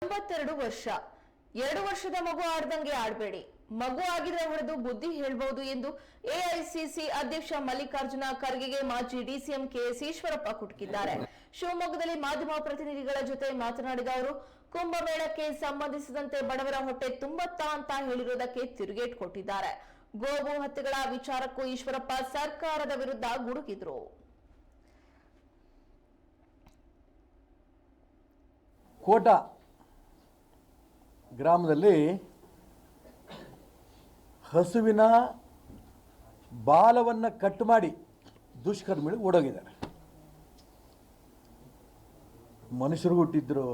82 ವರ್ಷ 2 ವರ್ಷದ ಮಗು ಆಡ್ದಂಗೆ ಆಡಬೇಡಿ. ಮಗು ಆಗಿದ್ರೆ ಹೊಡೆದು ಬುದ್ಧಿ ಹೇಳಬಹುದು ಎಂದು ಎಐಸಿಸಿ ಅಧ್ಯಕ್ಷ ಮಲ್ಲಿಕಾರ್ಜುನ ಖರ್ಗೆಗೆ ಮಾಜಿ ಡಿಸಿಎಂ ಕೆಎಸ್ ಈಶ್ವರಪ್ಪ ಕುಟುಕಿದ್ದಾರೆ. ಶಿವಮೊಗ್ಗದಲ್ಲಿ ಮಾಧ್ಯಮ ಪ್ರತಿನಿಧಿಗಳ ಜೊತೆ ಮಾತನಾಡಿದ ಅವರು, ಕುಂಭಮೇಳಕ್ಕೆ ಸಂಬಂಧಿಸಿದಂತೆ ಬಡವರ ಹೊಟ್ಟೆ ತುಂಬತ್ತಾ ಅಂತ ಹೇಳಿರುವುದಕ್ಕೆ ತಿರುಗೇಟು ಕೊಟ್ಟಿದ್ದಾರೆ. ಗೋವು ಹತ್ಯೆಗಳ ವಿಚಾರಕ್ಕೂ ಈಶ್ವರಪ್ಪ ಸರ್ಕಾರದ ವಿರುದ್ಧ ಗುಡುಗಿದ್ರು. ಕೋಟ ಗ್ರಾಮದಲ್ಲಿ ಹಸುವಿನ ಬಾಲವನ್ನು ಕಟ್ ಮಾಡಿ ದುಷ್ಕರ್ಮಿಗಳು ಓಡೋಗಿದ್ದಾರೆ. ಮನುಷ್ಯರು ಹುಟ್ಟಿದ್ರು,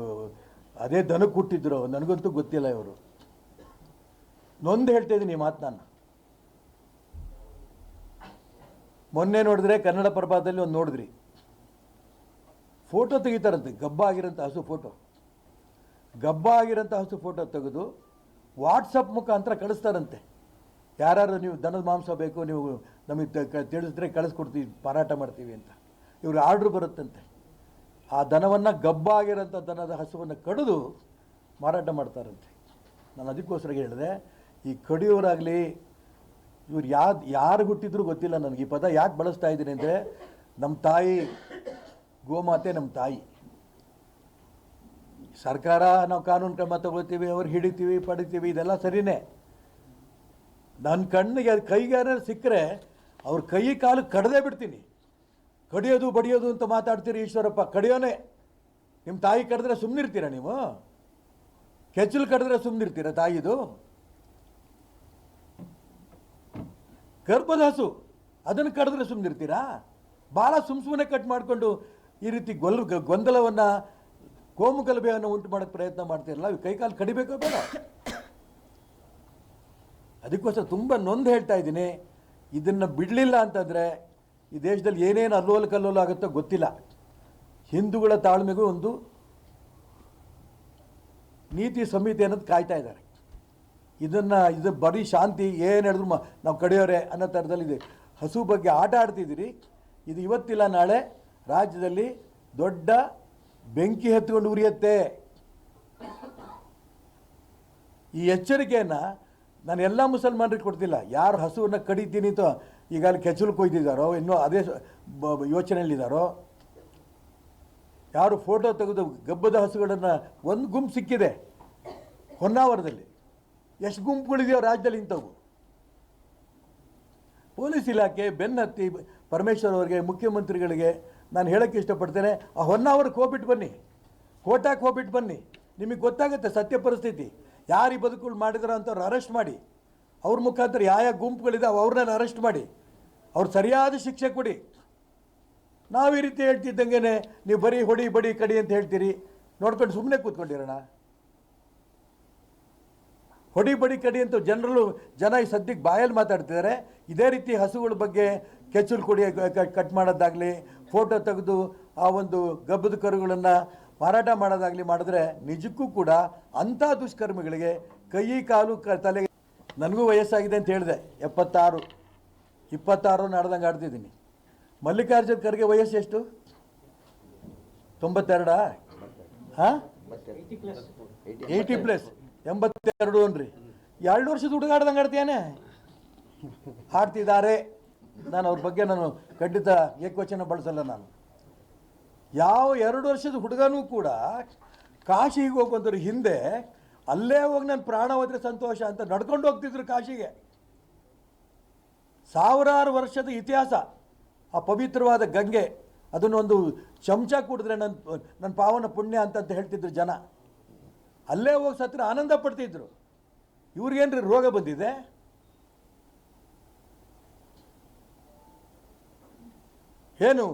ಅದೇ ದನಕ್ಕೆ ಹುಟ್ಟಿದ್ರು, ನನಗಂತೂ ಗೊತ್ತಿಲ್ಲ. ಇವರು ನೊಂದು ಹೇಳ್ತಾ ಇದ್ದೀನಿ ಈ ಮಾತು. ನಾನು ಮೊನ್ನೆ ನೋಡಿದ್ರೆ ಕನ್ನಡ ಪ್ರಭಾತದಲ್ಲಿ ಒಂದು ನೋಡಿದ್ರಿ, ಫೋಟೋ ತೆಗಿತಾರಂತೆ, ಗಬ್ಬ ಆಗಿರೋಂಥ ಹಸು ಫೋಟೋ ತೆಗೆದು ವಾಟ್ಸಪ್ ಮುಖಾಂತರ ಕಳಿಸ್ತಾರಂತೆ. ಯಾರು ನೀವು ದನದ ಮಾಂಸ ಬೇಕು, ನೀವು ನಮಗೆ ತಿಳಿಸಿದ್ರೆ ಕಳಿಸ್ಕೊಡ್ತೀವಿ, ಮಾರಾಟ ಮಾಡ್ತೀವಿ ಅಂತ ಇವ್ರಿಗೆ ಆರ್ಡ್ರ್ ಬರುತ್ತಂತೆ. ಆ ದನವನ್ನು ಗಬ್ಬ ಆಗಿರೋಂಥ ದನದ ಹಸುವನ್ನು ಕಡಿದು ಮಾರಾಟ ಮಾಡ್ತಾರಂತೆ. ನಾನು ಅದಕ್ಕೋಸ್ಕರ ಹೇಳಿದೆ, ಈ ಕಡಿಯೋರಾಗಲಿ ಇವ್ರು ಯಾರು ಹುಟ್ಟಿದ್ರು ಗೊತ್ತಿಲ್ಲ ನನಗೆ. ಈ ಪದ ಯಾಕೆ ಬಳಸ್ತಾ ಇದ್ದೀನಿ ಅಂದರೆ, ನಮ್ಮ ತಾಯಿ ಗೋಮಾತೆ ನಮ್ಮ ತಾಯಿ. ಸರ್ಕಾರ ನಾವು ಕಾನೂನು ಕ್ರಮ ತಗೊಳ್ತೀವಿ, ಅವ್ರು ಹಿಡಿತೀವಿ, ಪಡಿತೀವಿ, ಇದೆಲ್ಲ ಸರಿಯೇ. ನನ್ನ ಕಣ್ಣಿಗೆ ಕೈಗಾರ ಸಿಕ್ಕರೆ ಅವ್ರ ಕೈ ಕಾಲು ಕಡ್ದೇ ಬಿಡ್ತೀನಿ. ಕಡಿಯೋದು ಬಡಿಯೋದು ಅಂತ ಮಾತಾಡ್ತೀರಿ ಈಶ್ವರಪ್ಪ, ಕಡಿಯೋನೇ. ನಿಮ್ಮ ತಾಯಿ ಕಡಿದ್ರೆ ಸುಮ್ಮನಿರ್ತೀರಾ ನೀವು? ಕೆಚ್ಚಲು ಕಡಿದ್ರೆ ಸುಮ್ಮನಿರ್ತೀರಾ? ತಾಯಿದು ಗರ್ಭದ ಹಸು, ಅದನ್ನು ಕಡಿದ್ರೆ ಸುಮ್ಮನಿರ್ತೀರಾ? ಭಾಳ ಸುಮ್ಮನೆ ಕಟ್ ಮಾಡಿಕೊಂಡು ಈ ರೀತಿ ಗೊಂದಲವನ್ನು, ಕೋಮುಗಲಭೆಯನ್ನು ಉಂಟು ಮಾಡೋಕ್ಕೆ ಪ್ರಯತ್ನ ಮಾಡ್ತಿರಲ್ಲ. ಕೈಕಾಲು ಕಡಿಬೇಕೋ ಬೇಡ? ಅದಕ್ಕೋಸ್ಕರ ತುಂಬ ನೊಂದು ಹೇಳ್ತಾ ಇದ್ದೀನಿ. ಇದನ್ನು ಬಿಡಲಿಲ್ಲ ಅಂತಂದರೆ ಈ ದೇಶದಲ್ಲಿ ಏನೇನು ಅಲ್ಲೋಲ ಕಲ್ಲೋಲ ಆಗುತ್ತೋ ಗೊತ್ತಿಲ್ಲ. ಹಿಂದೂಗಳ ತಾಳ್ಮೆಗೂ ಒಂದು ನೀತಿ ಸಂಹಿತೆ ಅನ್ನೋದು ಕಾಯ್ತಾ ಇದ್ದಾರೆ. ಇದು ಬರೀ ಶಾಂತಿ, ಏನು ಹೇಳಿದ್ರು ನಾವು ಕಡಿಯೋರೆ ಅನ್ನೋ ಥರದಲ್ಲಿ ಹಸು ಬಗ್ಗೆ ಆಟ ಆಡ್ತಿದ್ದೀರಿ. ಇದು ಇವತ್ತಿಲ್ಲ ನಾಳೆ ರಾಜ್ಯದಲ್ಲಿ ದೊಡ್ಡ ಬೆಂಕಿ ಹತ್ಕೊಂಡು ಉರಿಯುತ್ತೆ. ಈ ಎಚ್ಚರಿಕೆಯನ್ನು ನಾನು ಎಲ್ಲ ಮುಸಲ್ಮಾನರಿಗೆ ಕೊಡ್ತಿಲ್ಲ. ಯಾರು ಹಸುವನ್ನು ಕಡಿತೀನಿ ಅಂತ ಈಗಾಗಲೇ ಕೆಚ್ಚಲು ಕೊಯ್ದಿದ್ದಾರೋ, ಇನ್ನೂ ಅದೇ ಯೋಚನೆಯಲ್ಲಿದ್ದಾರೋ, ಯಾರು ಫೋಟೋ ತೆಗೆದು ಗಬ್ಬದ ಹಸುಗಳನ್ನು ಒಂದು ಗುಂಪು ಸಿಕ್ಕಿದೆ ಹೊನ್ನಾವರದಲ್ಲಿ. ಎಷ್ಟು ಗುಂಪುಗಳಿದೆಯೋ ರಾಜ್ಯದಲ್ಲಿ ಇಂಥವು. ಪೊಲೀಸ್ ಇಲಾಖೆ ಬೆನ್ನತ್ತಿ ಪರಮೇಶ್ವರ್ ಅವರಿಗೆ, ಮುಖ್ಯಮಂತ್ರಿಗಳಿಗೆ ನಾನು ಹೇಳೋಕ್ಕೆ ಇಷ್ಟಪಡ್ತೇನೆ, ಆ ಹೊನ್ನಾವರಕ್ಕೆ ಹೋಗ್ಬಿಟ್ಟು ಬನ್ನಿ, ಕೋಟಾಕ್ಕೆ ಹೋಗ್ಬಿಟ್ಟು ಬನ್ನಿ. ನಿಮಗೆ ಗೊತ್ತಾಗುತ್ತೆ ಸತ್ಯ ಪರಿಸ್ಥಿತಿ. ಯಾರು ಈ ಬದುಕುಗಳು ಮಾಡಿದಾರೋ ಅಂಥವ್ರು ಅರೆಸ್ಟ್ ಮಾಡಿ, ಅವ್ರ ಮುಖಾಂತರ ಯಾವ ಗುಂಪುಗಳಿದಾವೆ ಅವ್ರನ್ನೆಲ್ಲ ಅರೆಸ್ಟ್ ಮಾಡಿ, ಅವ್ರು ಸರಿಯಾದ ಶಿಕ್ಷೆ ಕೊಡಿ. ನಾವು ಈ ರೀತಿ ಹೇಳ್ತಿದ್ದಂಗೆ ನೀವು ಬರೀ ಹೊಡಿ ಬಡಿ ಕಡಿ ಅಂತ ಹೇಳ್ತೀರಿ, ನೋಡ್ಕೊಂಡು ಸುಮ್ಮನೆ ಕೂತ್ಕೊಂಡಿರೋಣ. ಹೊಡಿ ಬಡಿ ಕಡಿ ಅಂತ ಜನ ಈ ಸದ್ಯಕ್ಕೆ ಬಾಯಲ್ಲಿ ಮಾತಾಡ್ತಿದ್ದಾರೆ. ಇದೇ ರೀತಿ ಹಸುಗಳ ಬಗ್ಗೆ ಕೆಚ್ಚಲು ಕೊಡಿ ಕಟ್ ಮಾಡೋದಾಗಲಿ, ಫೋಟೋ ತೆಗೆದು ಆ ಒಂದು ಗಬ್ಬದ ಕರುಗಳನ್ನು ಮಾರಾಟ ಮಾಡೋದಾಗಲಿ ಮಾಡಿದ್ರೆ ನಿಜಕ್ಕೂ ಕೂಡ ಅಂಥ ದುಷ್ಕರ್ಮಿಗಳಿಗೆ ಕೈ ಕಾಲು ತಲೆಗೆ. ನನಗೂ ವಯಸ್ಸಾಗಿದೆ ಅಂತ ಹೇಳಿದೆ, 26 ನಾಡ್ದಂಗೆ ಆಡ್ತಿದ್ದೀನಿ. ಮಲ್ಲಿಕಾರ್ಜುನ ಖರ್ಗೆ ವಯಸ್ಸು ಎಷ್ಟು? 92? ಹಾಂ, 80+, 82 ಅನ್ರಿ. 2 ವರ್ಷದ ಹುಡುಗ ಆಡ್ದಂಗೆ ಆಡ್ತೀಯಾನೆ? ಆಡ್ತಿದ್ದಾರೆ. ನಾನು ಅವ್ರ ಬಗ್ಗೆ ನಾನು ಖಂಡಿತ ಏಕವಚನ ಬಳಸಲ್ಲ. ನಾನು ಯಾವ 2 ವರ್ಷದ ಹುಡುಗನೂ ಕೂಡ ಕಾಶಿಗೆ ಹೋಗುವಂಥವ್ರು ಹಿಂದೆ ಅಲ್ಲೇ ಹೋಗಿ ನಾನು ಪ್ರಾಣ ಹೋದರೆ ಸಂತೋಷ ಅಂತ ನಡ್ಕೊಂಡು ಹೋಗ್ತಿದ್ರು ಕಾಶಿಗೆ. ಸಾವಿರಾರು ವರ್ಷದ ಇತಿಹಾಸ ಆ ಪವಿತ್ರವಾದ ಗಂಗೆ. ಅದನ್ನೊಂದು ಚಮಚ ಕುಡಿದ್ರೆ ನನ್ನ ಪಾವನ ಪುಣ್ಯ ಅಂತ ಹೇಳ್ತಿದ್ರು ಜನ. ಅಲ್ಲೇ ಹೋಗಿ ಸತ್ರ ಆನಂದ ಪಡ್ತಿದ್ರು. ಇವ್ರಿಗೇನ್ರಿ ರೋಗ ಬಂದಿದೆ? ಏನು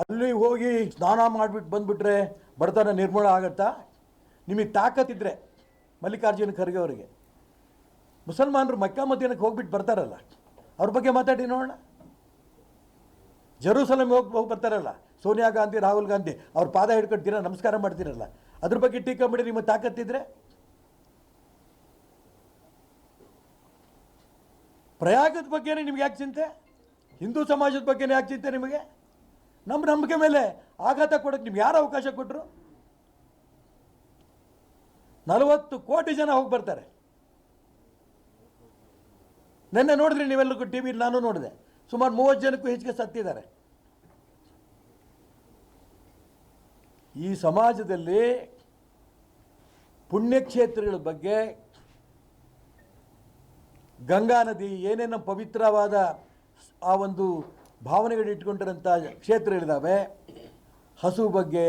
ಅಲ್ಲಿ ಹೋಗಿ ಸ್ನಾನ ಮಾಡಿಬಿಟ್ಟು ಬಂದುಬಿಟ್ರೆ ಬಡತನ ನಿರ್ಮೂಲ ಆಗತ್ತಾ? ನಿಮಗೆ ತಾಕತ್ತಿದ್ರೆ ಮಲ್ಲಿಕಾರ್ಜುನ ಖರ್ಗೆ ಅವರಿಗೆ, ಮುಸಲ್ಮಾನರು ಮಕ್ಕಾ ಮದೀನಕ್ಕೆ ಹೋಗ್ಬಿಟ್ಟು ಬರ್ತಾರಲ್ಲ, ಅವ್ರ ಬಗ್ಗೆ ಮಾತಾಡಿ ನೋಡೋಣ. ಜೆರೂಸಲಮ್ ಹೋಗಿ ಬರ್ತಾರಲ್ಲ, ಸೋನಿಯಾ ಗಾಂಧಿ, ರಾಹುಲ್ ಗಾಂಧಿ, ಅವ್ರ ಪಾದ ಹಿಡ್ಕೊಳ್ತೀರ, ನಮಸ್ಕಾರ ಮಾಡ್ತೀರಲ್ಲ, ಅದ್ರ ಬಗ್ಗೆ ಟೀಕಾ ಮಾಡಿ ನಿಮಗೆ ತಾಕತ್ತಿದ್ರೆ. ಪ್ರಯಾಗದ ಬಗ್ಗೆನೇ ನಿಮ್ಗೆ ಯಾಕೆ ಚಿಂತೆ? ಹಿಂದೂ ಸಮಾಜದ ಬಗ್ಗೆನೇ ಯಾಕೆ ಚಿಂತೆ ನಿಮಗೆ? ನಮ್ಮ ನಂಬಿಕೆ ಮೇಲೆ ಆಘಾತ ಕೊಡೋಕ್ಕೆ ನಿಮ್ಗೆ ಯಾರು ಅವಕಾಶ ಕೊಟ್ಟರು? 40 ಕೋಟಿ ಜನ ಹೋಗಿ ಬರ್ತಾರೆ. ನಿನ್ನೆ ನೋಡಿದ್ರಿ ನೀವೆಲ್ಲರಿಗೂ ಟಿ ವಿಲಿ, ನಾನು ನೋಡಿದೆ, ಸುಮಾರು 30 ಜನಕ್ಕೂ ಹೆಚ್ಚಿಗೆ ಸತ್ತಿದ್ದಾರೆ. ಈ ಸಮಾಜದಲ್ಲಿ ಪುಣ್ಯಕ್ಷೇತ್ರಗಳ ಬಗ್ಗೆ, ಗಂಗಾ ನದಿ ಏನೇನೋ ಪವಿತ್ರವಾದ ಆ ಒಂದು ಭಾವನೆಗಳು ಇಟ್ಕೊಂಡಿರೋಂಥ ಕ್ಷೇತ್ರಗಳಿದ್ದಾವೆ. ಹಸು ಬಗ್ಗೆ,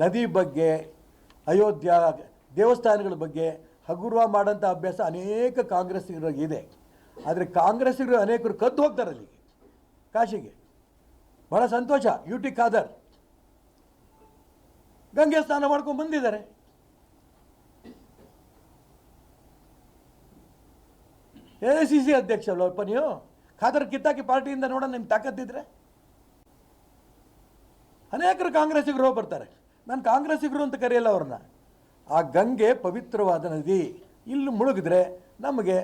ನದಿ ಬಗ್ಗೆ, ಅಯೋಧ್ಯ ದೇವಸ್ಥಾನಗಳ ಬಗ್ಗೆ ಹಗುರವ ಮಾಡೋಂಥ ಅಭ್ಯಾಸ ಅನೇಕ ಕಾಂಗ್ರೆಸ್ಸಿಗರಿಗಿದೆ. ಆದರೆ ಕಾಂಗ್ರೆಸ್ಸಿಗರು ಅನೇಕರು ಕದ್ದು ಹೋಗ್ತಾರೆ ಅಲ್ಲಿಗೆ, ಕಾಶಿಗೆ. ಭಾಳ ಸಂತೋಷ. ಯು ಟಿ ಖಾದರ್ ಗಂಗೆ ಸ್ನಾನ ಮಾಡ್ಕೊಂಡು ಬಂದಿದ್ದಾರೆ. AICC ಅಧ್ಯಕ್ಷ ಅಲ್ಲಪ್ಪ ನೀವು. ಖಾದರ್ ಕಿತ್ತಾಕಿ ಪಾರ್ಟಿಯಿಂದ ನೋಡೋಣ ನಿಮ್ಮ ತಾಕತ್ತಿದ್ರೆ. ಅನೇಕರು ಕಾಂಗ್ರೆಸ್ಸಿಗರು ಹೋಗಿ ಬರ್ತಾರೆ. ನಾನು ಕಾಂಗ್ರೆಸ್ಸಿಗರು ಅಂತ ಕರೆಯಲ್ಲ ಅವ್ರನ್ನ. ಆ ಗಂಗೆ ಪವಿತ್ರವಾದ ನದಿ, ಇಲ್ಲಿ ಮುಳುಗಿದ್ರೆ ನಮಗೆ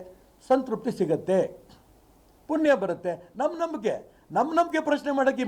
ಸಂತೃಪ್ತಿ ಸಿಗತ್ತೆ, ಪುಣ್ಯ ಬರುತ್ತೆ. ನಮ್ಮ ನಂಬಿಕೆ ಪ್ರಶ್ನೆ ಮಾಡೋಕ್ಕೆ